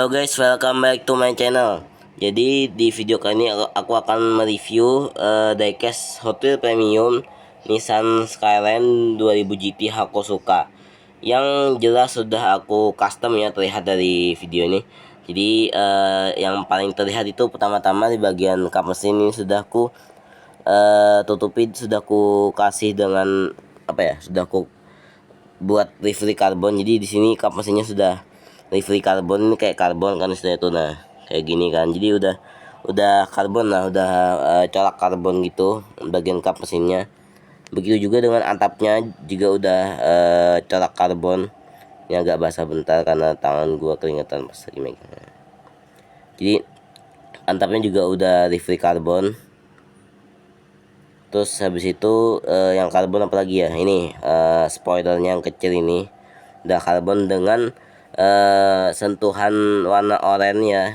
Halo guys, welcome back to my channel. Jadi di video kali ini aku akan mereview diecast Hot Wheels Premium Nissan Skyline 2000 GT Hakosuka. Yang jelas sudah aku custom ya, terlihat dari video ini. Jadi yang paling terlihat itu pertama-tama di bagian kap mesin ini sudah aku tutupi, sudah aku kasih dengan apa ya, sudah aku buat livery karbon. Jadi di sini kap mesinnya sudah livery karbon, ini kayak karbon kan istilah itu. Nah kayak gini kan, jadi udah karbon lah, udah corak karbon gitu bagian kap mesinnya. Begitu juga dengan atapnya juga udah corak karbon. Ini agak basah bentar karena tangan gua keringetan pas lagi megang. Jadi atapnya juga udah livery karbon. Terus habis itu yang karbon apalagi ya, ini spoilernya yang kecil ini udah karbon dengan sentuhan warna oranye ya.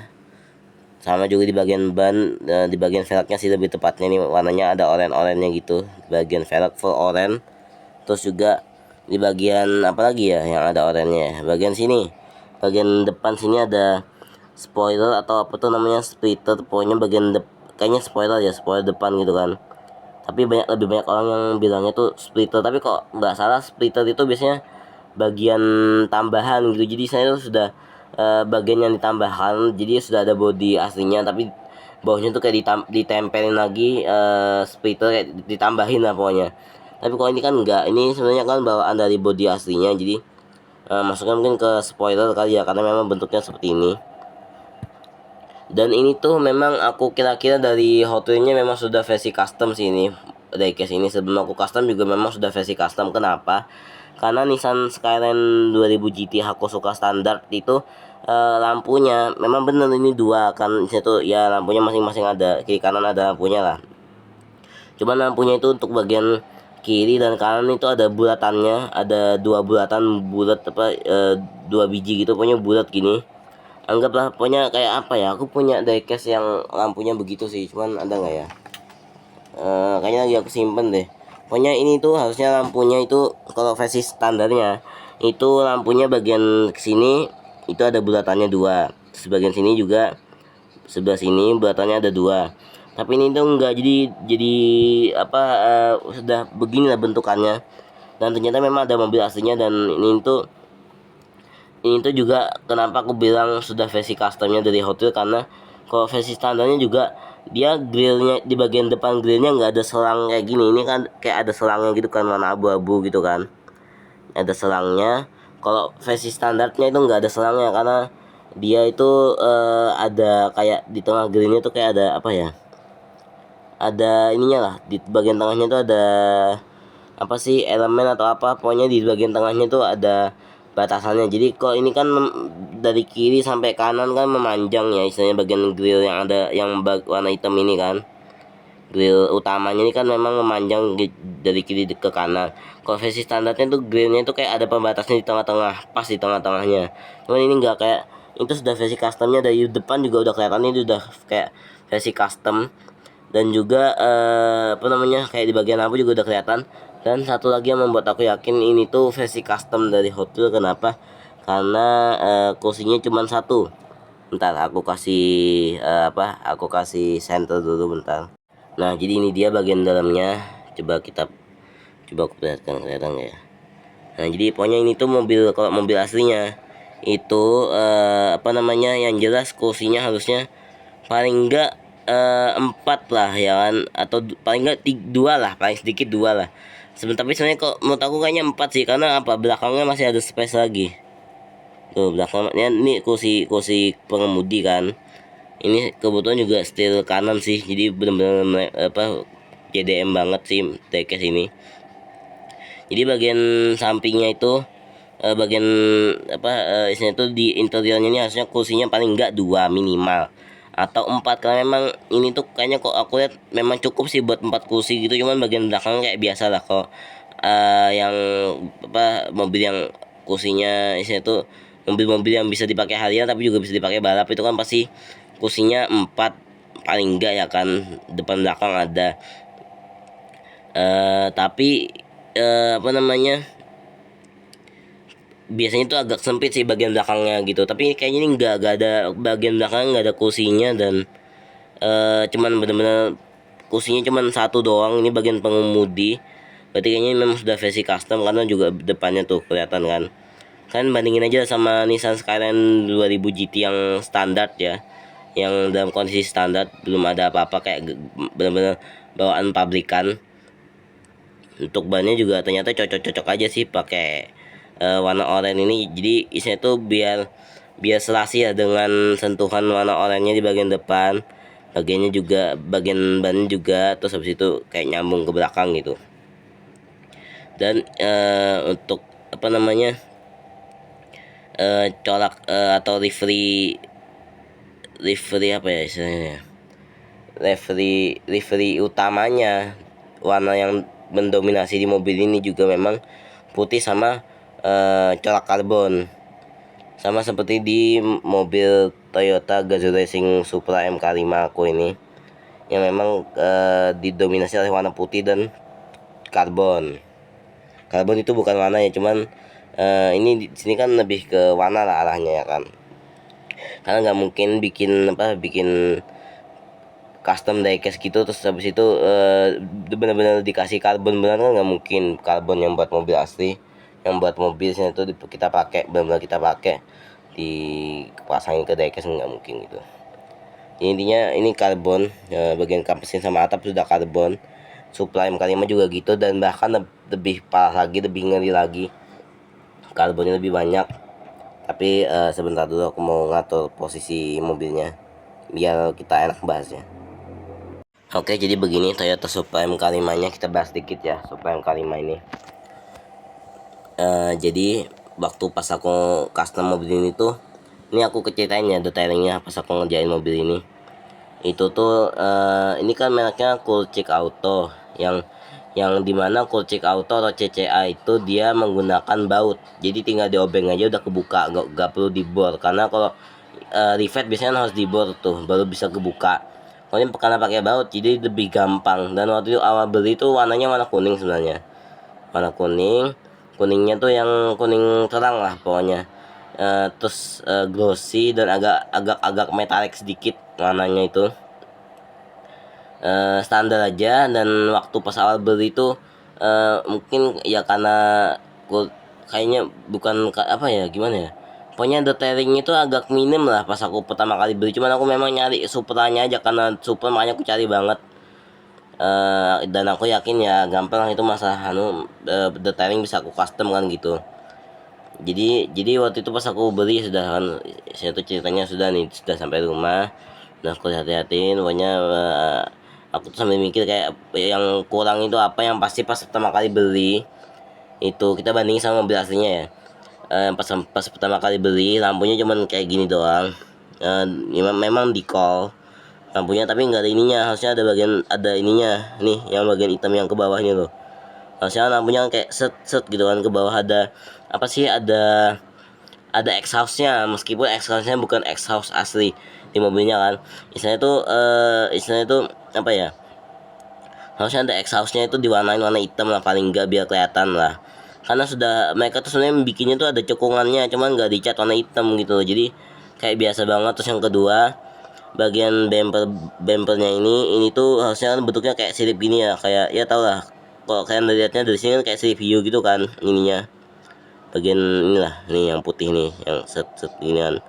Sama juga di bagian ban, di bagian velgnya sih lebih tepatnya, nih warnanya ada oranye-oranye gitu, bagian velg full oranye. Terus juga di bagian apa lagi ya yang ada oranye, bagian sini, bagian depan sini ada spoiler atau apa tuh namanya, splitter pokoknya bagian kayaknya spoiler ya, spoiler depan gitu kan. Tapi lebih banyak orang yang bilangnya tuh splitter, tapi kok nggak salah, splitter itu biasanya bagian tambahan gitu. Jadi saya tuh sudah bagian yang ditambahkan, jadi sudah ada body aslinya, tapi bawahnya tuh kayak ditempelin lagi splitter, kayak ditambahin lah pokoknya. Tapi kalau ini kan enggak, ini sebenarnya kan bawaan dari body aslinya. Jadi masuknya mungkin ke spoiler kali ya, karena memang bentuknya seperti ini. Dan ini tuh memang aku kira-kira dari Hot Wheels-nya memang sudah versi custom sih ini. Diecast ini sebelum aku custom juga memang sudah versi custom. Kenapa? Karena Nissan Skyline 2000 GT Hakosuka standar itu lampunya memang bener ini dua kan, itu ya lampunya masing-masing ada, kiri kanan ada lampunya lah. Cuman lampunya itu untuk bagian kiri dan kanan itu ada bulatannya, ada dua bulatan bulat apa, dua biji gitu pokoknya bulat gini. Anggaplah pokoknya kayak apa ya, aku punya diecast yang lampunya begitu sih, cuman ada nggak ya, kayaknya lagi aku simpen deh. Pokoknya ini tuh harusnya lampunya itu kalau versi standarnya itu lampunya bagian sini itu ada bulatannya dua, sebagian sini juga, sebelah sini bulatannya ada dua. Tapi ini tuh enggak, jadi apa, sudah beginilah bentukannya. Dan ternyata memang ada mobil aslinya. Dan ini tuh juga kenapa aku bilang sudah versi customnya dari Hot Wheels, karena kalau versi standarnya juga dia grillnya di bagian depan, grillnya nggak ada selang kayak gini. Ini kan kayak ada selangnya gitu kan, warna abu-abu gitu kan, ada selangnya. Kalau versi standarnya itu nggak ada selangnya, karena dia itu ada kayak di tengah grillnya tuh kayak ada apa ya, ada ininya lah, di bagian tengahnya tuh ada apa sih, elemen atau apa, pokoknya di bagian tengahnya tuh ada batasannya. Jadi kok ini kan dari kiri sampai kanan kan memanjang ya, istilahnya bagian grill yang ada yang warna hitam ini kan, grill utamanya ini kan memang memanjang dari kiri ke kanan. Kalau versi standarnya tuh grillnya tuh kayak ada pembatasnya di tengah-tengah, pas di tengah-tengahnya. Cuman ini enggak, kayak itu sudah versi customnya, dari depan juga udah kelihatan ini udah kayak versi custom. Dan juga apa namanya, kayak di bagian lampu juga udah kelihatan. Dan satu lagi yang membuat aku yakin ini tuh versi custom dari Hot Wheels, kenapa? Karena kursinya cuma satu. Bentar aku kasih aku kasih center dulu bentar. Nah jadi ini dia bagian dalamnya, coba aku perlihatkan, kelihatan nggak ya. Nah jadi pokoknya ini tuh mobil, kalau mobil aslinya itu apa namanya, yang jelas kursinya harusnya paling enggak 4 lah ya kan, atau paling enggak dua lah, paling sedikit dua lah. Tapi sebenarnya kok menurut aku kayaknya 4 sih, karena apa, belakangnya masih ada space lagi tuh belakangnya. Ini kursi kursi pengemudi kan, ini kebetulan juga setir kanan sih, jadi bener-bener apa, JDM banget sih diecast ini. Jadi bagian sampingnya itu bagian apa, isinya itu di interiornya ini harusnya kursinya paling enggak dua minimal atau 4, karena memang ini tuh kayaknya kok aku lihat memang cukup sih buat 4 kursi gitu. Cuman bagian belakang kayak biasa lah, kok yang apa, mobil yang kursinya isinya tuh mobil-mobil yang bisa dipakai harian tapi juga bisa dipakai balap, itu kan pasti kursinya 4 paling enggak ya kan, depan belakang ada. Tapi apa namanya, biasanya itu agak sempit sih bagian belakangnya gitu, tapi kayaknya ini nggak ada bagian belakangnya, nggak ada kursinya, dan cuman bener-bener kursinya cuman satu doang, ini bagian pengemudi. Berarti kayaknya memang sudah versi custom, karena juga depannya tuh kelihatan kan. Kan bandingin aja sama Nissan Skyline 2000 GT yang standar ya, yang dalam kondisi standar, belum ada apa-apa, kayak bener-bener bawaan pabrikan. Untuk bannya juga ternyata cocok-cocok aja sih pakai warna oranye ini. Jadi isinya tuh biar biar selasi ya dengan sentuhan warna oranye di bagian depan, bagiannya juga, bagian ban juga, terus habis itu kayak nyambung ke belakang gitu. Dan untuk apa namanya, colak atau livery, livery apa ya istilahnya, livery utamanya, warna yang mendominasi di mobil ini juga memang putih sama corak karbon, sama seperti di mobil Toyota Gazoo Racing Supra MK5 aku ini, yang memang didominasi oleh warna putih dan karbon. Karbon itu bukan warna ya, cuman ini di sini kan lebih ke warna lah arahnya ya kan, karena nggak mungkin bikin custom diecast gitu terus habis itu benar-benar dikasih karbon benar, kan nggak mungkin. Karbon yang buat mobil asli, yang buat mobil sini itu kita pakai, benar-benar kita pakai dipasangin ke diecast, nggak mungkin gitu. Intinya ini karbon, bagian kampesin sama atap sudah karbon. Supply M5 juga gitu, dan bahkan lebih parah lagi, lebih ngeri lagi, karbonnya lebih banyak. Tapi sebentar dulu aku mau ngatur posisi mobilnya biar kita enak bahasnya. Oke, jadi begini Toyota Supra MK5 nya, kita bahas dikit ya Supra MK5 ini. Jadi waktu pas aku custom mobil ini tuh, ini aku keceritain ya detailnya pas aku ngerjain mobil ini. Itu tuh ini kan mereknya Coolchick Auto, yang dimana Coolchick Auto atau CCA itu dia menggunakan baut, jadi tinggal diobeng aja udah kebuka, gak perlu dibor. Karena kalau rivet biasanya harus dibor tuh baru bisa kebuka. Kalau ini karena pakai baut jadi lebih gampang. Dan waktu itu awal beli itu warnanya warna kuning sebenarnya, warna kuning, kuningnya tuh yang kuning terang lah pokoknya. Terus glossy dan agak metalik sedikit warnanya itu. Standar aja. Dan waktu pas awal beli itu mungkin ya karena kayaknya bukan apa ya, gimana ya, pokoknya detailingnya itu agak minim lah pas aku pertama kali beli. Cuman aku memang nyari Supranya aja, karena Supra makanya aku cari banget. Dan aku yakin ya gampang itu masalah detailing bisa aku custom kan gitu. Jadi waktu itu pas aku beli sudah kan, saya tuh ceritanya sudah nih, sudah sampai rumah. Nah aku hati-hatiin pokoknya, aku tuh sambil mikir kayak yang kurang itu apa. Yang pasti pas pertama kali beli itu kita bandingin sama mobil aslinya ya. Pas pertama kali beli lampunya cuman kayak gini doang. Memang di call lampunya, tapi nggak ada ininya. Harusnya ada bagian, ada ininya nih, yang bagian hitam yang ke bawahnya loh. Harusnya lampunya kayak set set gitu kan, ke bawah ada apa sih, ada exhaustnya, meskipun exhaustnya bukan exhaust asli di mobilnya kan. Istilahnya tuh apa ya, harusnya ada exhaustnya itu diwarnain warna hitam lah paling enggak, biar kelihatan lah. Karena sudah mereka tuh sebenarnya bikinnya tuh ada cekungannya, cuman nggak dicat warna hitam gitu loh. Jadi kayak biasa banget. Terus yang kedua, bagian bumpernya ini tuh harusnya kan bentuknya kayak sirip gini ya, kayak ya tau lah, kalau kalian lihatnya dari sini kan kayak sirip hiu gitu kan ininya. Bagian inilah nih yang putih nih, yang set set ini kan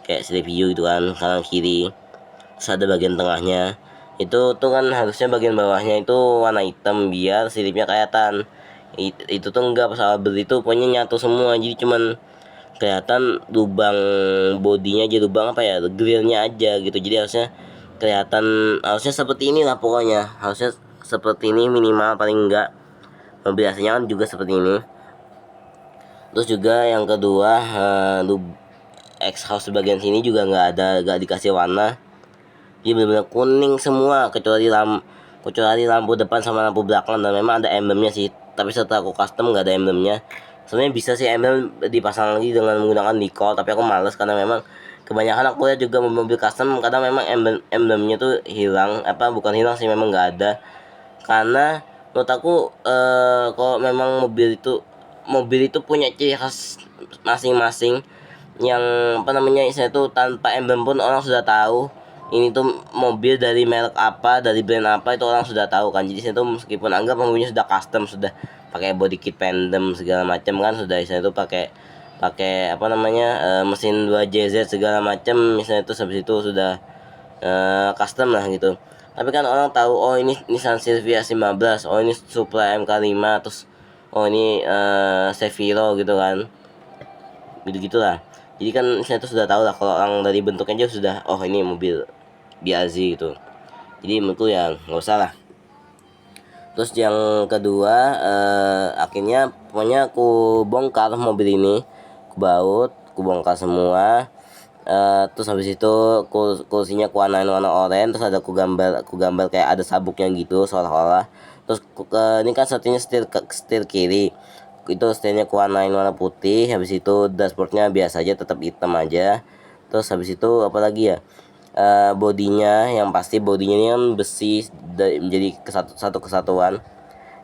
kayak sirip hiu gitu kan kanan kiri. Terus ada bagian tengahnya itu tuh kan harusnya bagian bawahnya itu warna hitam biar siripnya kelihatan. Itu tuh enggak, pas awal beli itu pokoknya nyatu semua, jadi cuman kelihatan lubang bodinya aja, lubang apa ya, grillnya aja gitu. Jadi harusnya kelihatan, harusnya seperti inilah pokoknya, harusnya seperti ini minimal paling enggak. Mobil aslinya kan juga seperti ini. Terus juga yang kedua, exhaust bagian sini juga nggak dikasih warna. Dia benar-benar kuning semua, kecuali lampu depan sama lampu belakang, dan memang ada emblemnya sih. Tapi setelah aku custom nggak ada emblemnya. Sebenarnya bisa sih emblem dipasang lagi dengan menggunakan decal, tapi aku males karena memang kebanyakan aku lihat juga mobil custom kadang memang emblemnya tuh hilang, apa bukan hilang sih, memang nggak ada. Karena menurut aku kalau memang mobil itu mobil itu punya ciri khas masing-masing yang apa namanya, saya tuh tanpa emblem pun orang sudah tahu ini tuh mobil dari merek apa, dari brand apa, itu orang sudah tahu kan. Jadi saya tuh meskipun anggap mobilnya sudah custom, sudah pakai body kit Pendem segala macam kan, sudah saya tuh pakai pakai apa namanya, mesin 2JZ segala macam, misalnya itu habis itu sudah custom lah gitu. Tapi kan orang tahu, oh ini Nissan Silvia 15, oh ini Supra MK5, terus oh ini Seviro gitu kan, gitu gitulah. Jadi kan saya tuh sudah tahu lah kalau orang dari bentuknya aja sudah, oh ini mobil BRZ gitu. Jadi menurutku ya nggak usah lah. Terus yang kedua, akhirnya pokoknya aku bongkar mobil ini, aku baut, aku bongkar semua. Terus habis itu kursinya ku warnain warna oranye, terus ada aku gambar kayak ada sabuknya gitu seolah-olah. Terus ini kan setirnya setir kiri, itu setirnya ku warnain warna putih. Habis itu dashboardnya biasa aja, tetap hitam aja. Terus habis itu apa lagi ya, bodinya yang pasti bodinya ini kan besi, menjadi satu kesatuan.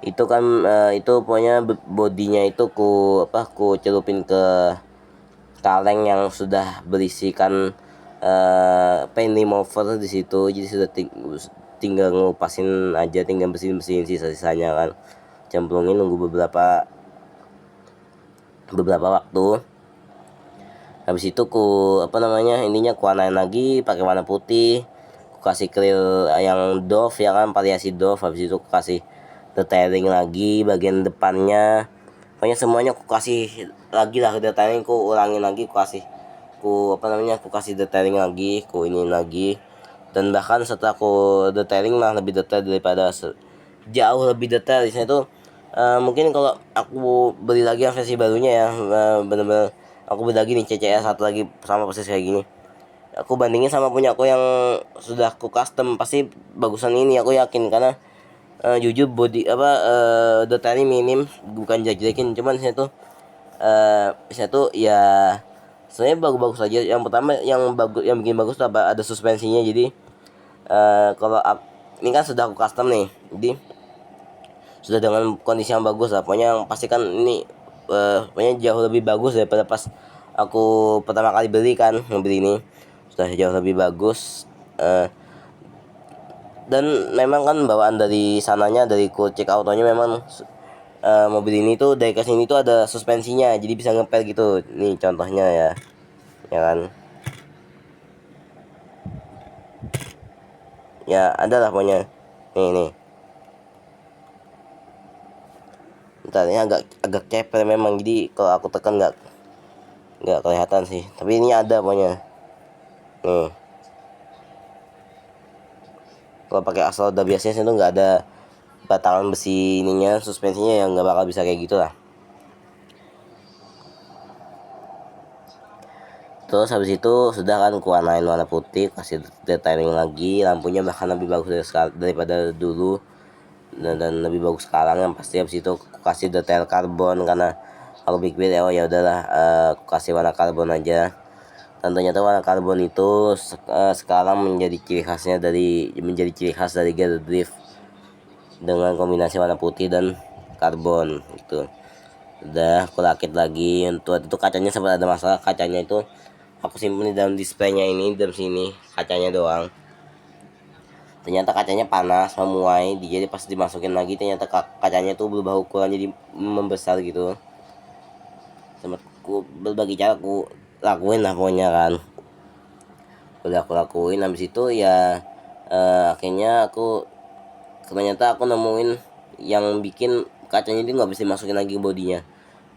Itu kan itu pokoknya bodinya itu ku celupin ke kaleng yang sudah berisikan paint remover di situ. Jadi sudah tinggal ngelupasin aja, tinggal bersihin sisa-sisanya kan, cemplungin, nunggu beberapa waktu. Habis itu apa namanya, ininya ku warnain lagi pakai warna putih, ku kasih grill yang Dove ya kan, variasi Dove. Habis itu ku kasih detailing lagi bagian depannya, pokoknya semuanya ku kasih lagi lah detailing, ku ulangin lagi, ku apa namanya, ku kasih detailing lagi, ku ini lagi. Dan bahkan setelah ku detailing mah lebih detail daripada jauh lebih detail di sana tuh. Mungkin kalau aku beli lagi yang versi barunya ya, bener-bener aku beli lagi nih CCR satu lagi sama persis kayak gini, aku bandingin sama punya aku yang sudah aku custom, pasti bagusan ini aku yakin. Karena jujur body apa, detailnya minim, bukan jelek-jelekin, cuman saya tuh ya sebenarnya bagus-bagus aja. Yang pertama yang bagus, yang bikin bagus tuh apa, ada suspensinya. Jadi kalau ini kan sudah aku custom nih, jadi sudah dengan kondisi yang bagus lah. Pokoknya yang pasti kan ini pokoknya jauh lebih bagus daripada pas aku pertama kali beli kan, mobil ini sudah jauh lebih bagus. Dan memang kan bawaan dari sananya, dari ku cek autonya, memang mobil ini tuh dari kesini tuh ada suspensinya, jadi bisa ngepel gitu. Nih contohnya ya, ya kan, ya ada lah pokoknya. Nih, bentar, ini agak agak cepet memang, jadi kalau aku tekan nggak kelihatan sih, tapi ini ada pokoknya. Nih, kalau pakai asal udah biasanya sih tuh nggak ada batangan besi ininya, suspensinya, yang nggak bakal bisa kayak gitu lah. Terus habis itu sudah kan ku warnain warna putih, kasih detailing lagi, lampunya bahkan lebih bagus daripada dulu, dan lebih bagus sekarang. Yang pasti habis itu aku kasih detail karbon, karena aku pikir oh ya udahlah, aku kasih warna karbon aja. Dan ternyata warna karbon itu sekarang menjadi ciri khas dari Gel Drift, dengan kombinasi warna putih dan karbon gitu. Udah aku rakit lagi. Untuk itu kacanya sempat ada masalah, kacanya itu aku simpen di dalam displaynya ini, dalam sini kacanya doang. Ternyata kacanya panas, memuai, jadi pas dimasukin lagi ternyata kacanya tuh berubah ukuran, jadi membesar gitu. Sempat ku berbagai cara aku lakuin lah pokoknya kan, udah aku lakuin. Habis itu ya akhirnya ternyata aku nemuin yang bikin kacanya itu nggak bisa dimasukin lagi ke bodinya.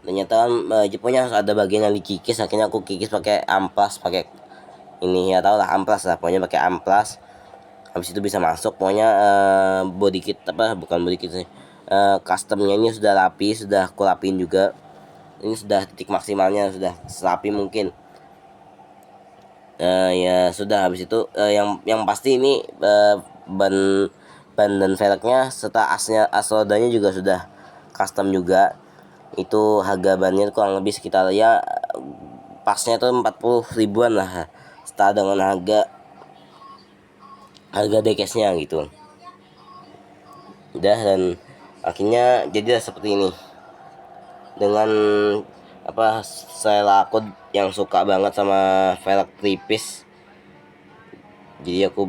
Ternyata kan Jeponya harus ada bagian yang dikikis. Akhirnya aku kikis pakai amplas, pakai ini ya tau lah amplas lah, pokoknya pakai amplas. Habis itu bisa masuk. Pokoknya body kit, apa bukan body kit sih, customnya ini sudah rapi, sudah aku rapiin juga. Ini sudah titik maksimalnya, sudah serapi mungkin. Ya sudah. Habis itu yang pasti ini ban ban dan velgnya serta as rodanya juga sudah custom juga. Itu harga bannya kurang lebih sekitar ya, pasnya tuh 40 ribuan lah, setara dengan harga dekesnya gitu. Udah, dan akhirnya jadilah seperti ini. dengan apa selera aku yang suka banget sama velg tipis, jadi aku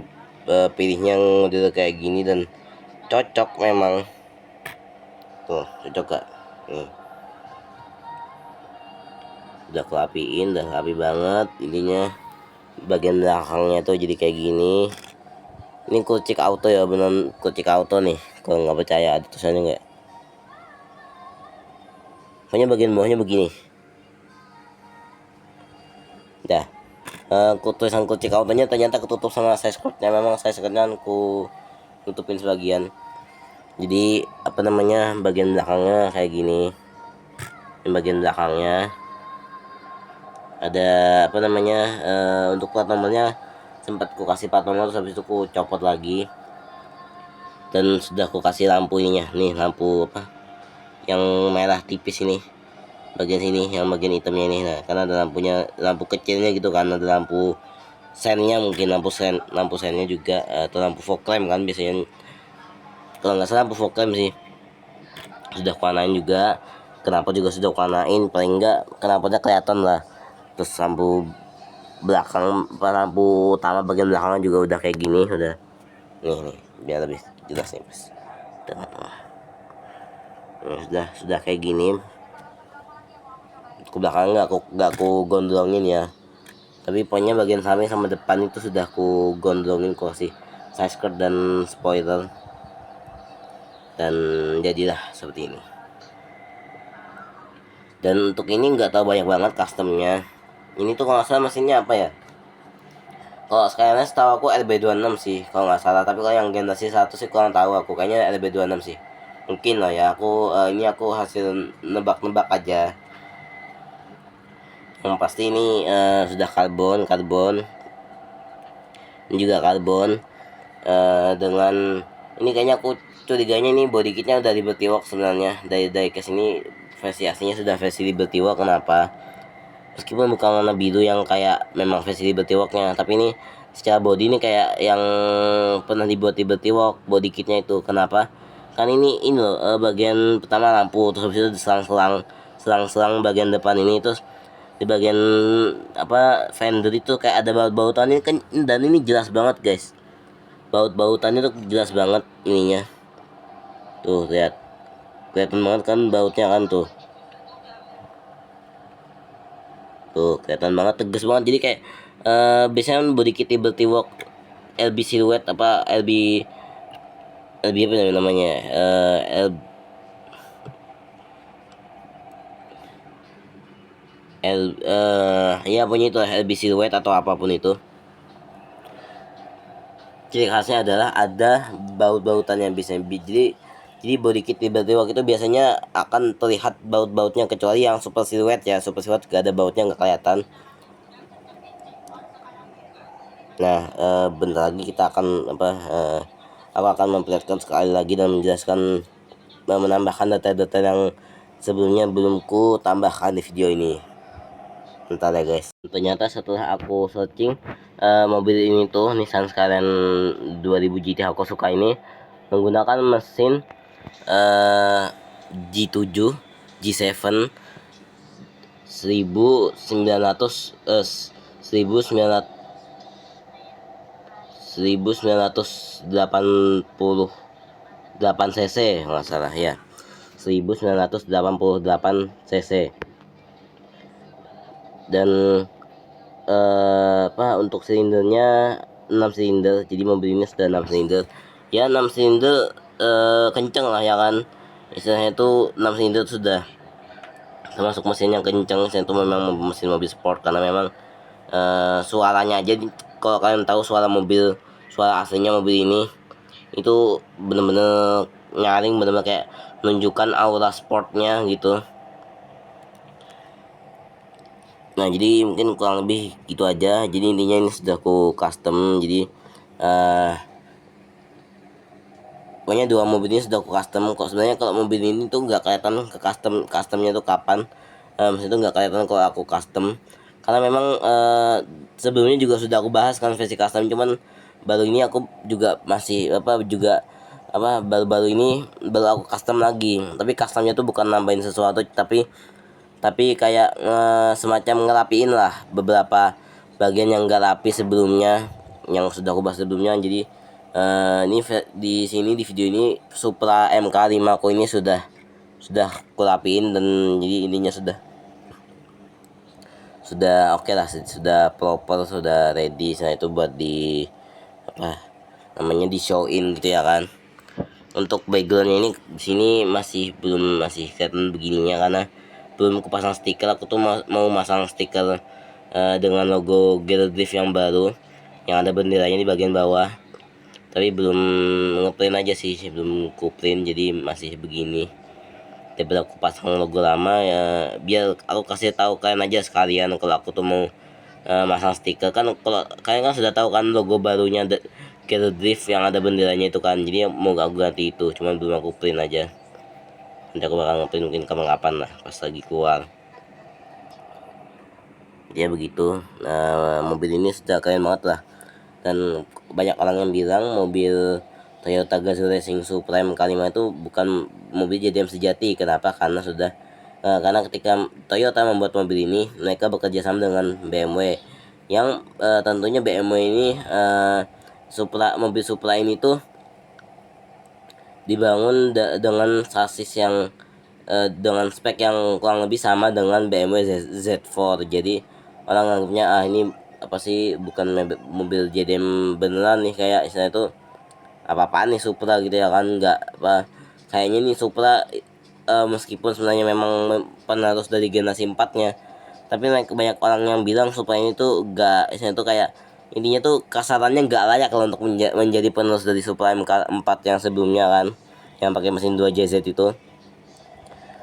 pilihnya model kayak gini dan cocok memang. Tuh cocok gak? Udah kerapiin, udah rapi banget ininya. Bagian belakangnya tuh jadi kayak gini. Ini kucing auto ya, beneran kucing auto nih. Kalau nggak percaya ada tulisannya nggak? Pokoknya bagian bawahnya begini. Dah. Tulisan kucing autonya ternyata ketutup sama size cordnya. Memang size cordnya aku tutupin sebagian. Jadi apa namanya, bagian belakangnya kayak gini. Ini bagian belakangnya ada apa namanya, untuk plat nomornya sempat ku kasih plat nomor, terus habis itu ku copot lagi. Dan sudah aku kasih lampunya nih, lampu apa yang merah tipis ini, bagian sini yang bagian hitamnya ini. Nah karena ada lampunya, lampu kecilnya gitu kan, ada lampu sennya, mungkin lampu sennya juga, atau lampu fog lamp kan biasanya, kalau nggak salah lampu fog lamp sih. Sudah kuanain juga, kenapa juga sudah kuanain, paling enggak kenapa kelihatan lah. Terus lampu belakang, lampu utama bagian belakangnya juga udah kayak gini, udah nih biar lebih jelas nih mas. Sudah kayak gini. Ke belakang nggak aku gondrongin ya, tapi pokoknya bagian samping sama depan itu sudah aku gondrongin, kok sih side skirt dan spoiler, dan jadilah seperti ini. Dan untuk ini nggak tahu banyak banget customnya. Ini tuh kalau nggak salah mesinnya apa ya, kalau sekarang setahu aku LB26 sih kalau nggak salah, tapi kalau yang generasi 1 sih kurang tahu aku, kayaknya LB26 sih mungkin lah ya. Ini aku hasil nebak-nebak aja. Yang pasti ini sudah karbon ini juga karbon, dengan ini kayaknya aku curiganya ini body kitnya udah Liberty Walk sebenarnya. Dari diecast ini versi aslinya sudah versi Liberty Walk. Kenapa? Meskipun bukan warna biru yang kayak memang versi Liberty Walknya, tapi ini secara body ini kayak yang pernah dibuat Liberty Walk body kitnya itu. Kenapa? Kan ini loh, bagian pertama lampu, terus habis itu selang-selang bagian depan ini, terus di bagian apa fender itu kayak ada baut-bautannya kan, dan ini jelas banget guys, baut-bautannya tuh jelas banget ininya. Tuh lihat, kelihatan banget kan bautnya kan, tuh kelihatan banget, tegas banget. Jadi kayak biasanya kan body kit Liberty Walk LB Silhouette apa LB apa namanya, ya punya itu LB Silhouette atau apapun itu, ciri khasnya adalah ada baut-bautan yang bisa jadi body kit Liberty Walk itu biasanya akan terlihat baut-bautnya, kecuali yang Super Silhouette ya. Super Silhouette gak ada bautnya, nggak kelihatan. Nah bentar lagi kita akan aku akan memperlihatkan sekali lagi dan menjelaskan, menambahkan data-data yang sebelumnya belum ku tambahkan di video ini. Bentar ya guys. Ternyata setelah aku searching, mobil ini tuh Nissan Skyline 2000 GT aku suka ini menggunakan mesin G7 G7 1988 cc nggak salah ya, 1988 cc. Dan untuk silindernya 6 silinder, jadi mobil ini sudah 6 silinder ya. 6 silinder kenceng lah ya kan, istilahnya itu 6 silinder sudah termasuk mesin yang kenceng. Itu memang mesin mobil sport, karena memang suaranya aja, kalau kalian tahu suara aslinya mobil ini itu bener-bener nyaring, bener-bener kayak menunjukkan aura sportnya gitu. Nah jadi mungkin kurang lebih gitu aja. Jadi intinya ini sudah aku custom, jadi pokoknya dua mobil ini sudah aku custom. Kok sebenarnya kalau mobil ini tuh nggak kelihatan ke customnya tuh kapan, itu nggak kelihatan kalau aku custom, karena memang sebelumnya juga sudah aku bahas kan versi custom, cuman baru ini aku juga masih apa baru-baru ini baru aku custom lagi, tapi customnya tuh bukan nambahin sesuatu, tapi kayak semacam ngerapiin lah beberapa bagian yang gak rapi sebelumnya, yang sudah aku bahas sebelumnya. Jadi ini di sini di video ini Supra MK5 aku ini sudah kurapiin, dan jadi intinya sudah oke lah, sudah proper, sudah ready. Nah itu buat di apa namanya, di showin gitu ya kan. Untuk backgroundnya ini di sini masih kelihatan begininya karena belum aku pasang stiker. Aku tuh mau masang stiker dengan logo Gear Drift yang baru yang ada benderanya di bagian bawah, tapi belum ngeprint aja sih, belum ku print, jadi masih begini. Daripada aku pasang logo lama ya, biar aku kasih tahu kalian aja sekalian kalau aku tuh mau masang stiker. Kan kalau kalian kan sudah tahu kan logo barunya Gear Drift yang ada benderanya itu kan, jadi mau aku ganti itu, cuman belum aku print aja. Nanti aku bakal ngeprint mungkin kapan-kapan lah pas lagi keluar. Ya begitu. Mobil ini sudah keren banget lah, dan banyak orang yang bilang mobil Toyota Gazoo Racing Supreme K5 itu bukan mobil JDM sejati. Kenapa? Karena ketika Toyota membuat mobil ini, mereka bekerja sama dengan BMW, yang tentunya BMW ini mobil Supra ini tuh dibangun dengan sasis yang dengan spek yang kurang lebih sama dengan BMW Z4. Jadi orang anggapnya ini apa sih, bukan mobil JDM beneran nih, kayak istilah itu apa-apaan nih Supra gitu ya kan. Nggak apa, kayaknya nih Supra meskipun sebenarnya memang penerus dari generasi 4-nya, tapi banyak orang yang bilang Supra ini tuh gak, istilah itu kayak intinya tuh kasarannya nggak layak kalau untuk menjadi penerus dari Supra MK4 yang sebelumnya kan, yang pakai mesin 2JZ itu.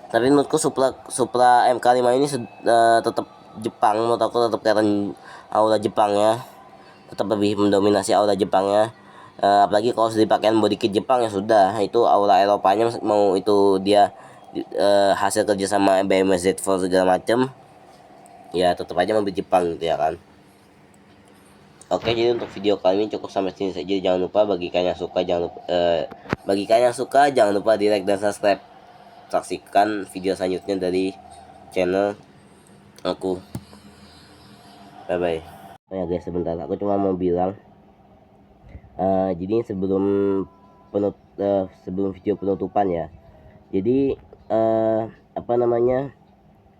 Tapi menurutku Supra Supra MK5 ini tetap Jepang. Menurut aku tetap kelihatan aura Jepangnya, tetap lebih mendominasi aura Jepangnya. Apalagi kalau sudah dipakai body kit Jepang, ya sudah, itu aura Eropanya, mau itu dia hasil kerja sama BMW Z4 segala macem, ya tetap aja mobil Jepang gitu ya kan. Oke, jadi untuk video kali ini cukup sampai sini saja. Jangan lupa bagi kalian yang suka, jangan lupa di like dan subscribe. Saksikan video selanjutnya dari channel aku. Bye bye. Oh ya guys, sebentar, aku cuma mau bilang, jadi sebelum video penutupan ya, jadi apa namanya,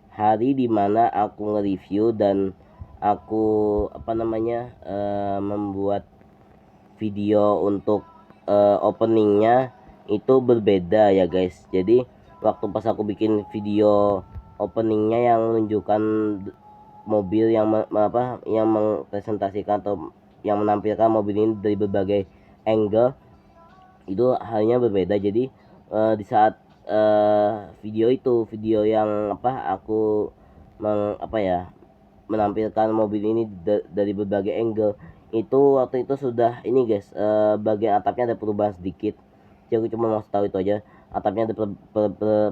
hari dimana aku nge-review dan aku apa namanya membuat video untuk openingnya itu berbeda ya guys. Jadi waktu pas aku bikin video openingnya yang menunjukkan mobil yang yang mempresentasikan atau yang menampilkan mobil ini dari berbagai angle, itu halnya berbeda. Jadi di saat video yang aku menampilkan mobil ini dari berbagai angle, itu waktu itu sudah ini guys, bagian atapnya ada perubahan sedikit. Jadi aku cuma mau tahu itu aja, atapnya ada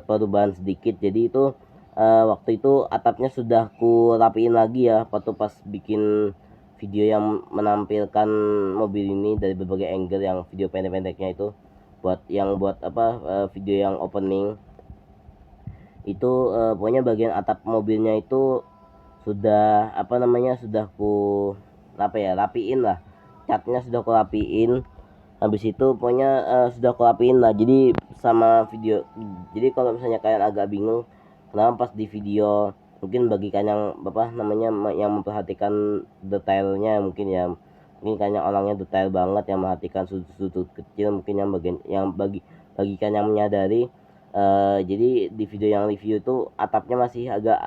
perubahan sedikit. Jadi itu waktu itu atapnya sudah ku rapiin lagi ya, waktu pas bikin video yang menampilkan mobil ini dari berbagai angle, yang video pendek-pendeknya itu, buat video yang opening itu. Pokoknya bagian atap mobilnya itu sudah sudah ku rapiin lah, catnya sudah ku rapiin. Habis itu pokoknya sudah ku rapiin lah. Jadi sama video, jadi kalau misalnya kalian agak bingung kenapa pas di video, mungkin bagi kalian yang yang memperhatikan detailnya, mungkin kalian orangnya detail banget, yang memperhatikan sudut-sudut kecil, mungkin bagi kalian yang menyadari. Jadi di video yang review itu atapnya masih agak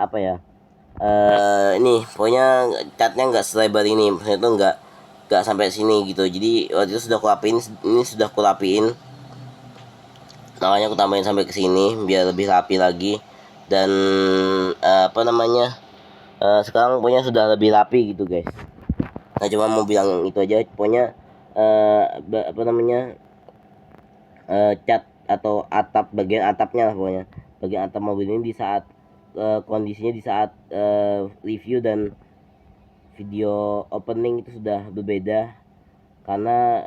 ini pokoknya catnya nggak selebar ini, maksudnya itu nggak sampai sini gitu. Jadi waktu itu sudah kurapiin, ini sudah kurapiin, makanya aku tambahin sampai ke sini biar lebih rapi lagi. Dan sekarang pokoknya sudah lebih rapi gitu guys. Nah cuma mau bilang itu aja, pokoknya cat atau bagian atapnya lah, pokoknya bagian atap mobil ini di saat kondisinya di saat review dan video opening itu sudah berbeda. karena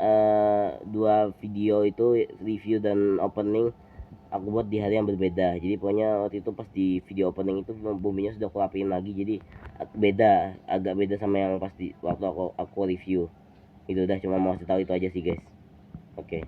dua video itu review dan opening aku buat di hari yang berbeda. Jadi pokoknya waktu itu pas di video opening itu buminya sudah aku rapiin lagi, jadi agak beda sama yang pas di waktu aku review. Itu udah cuma mau kasih tahu itu aja sih guys. Oke.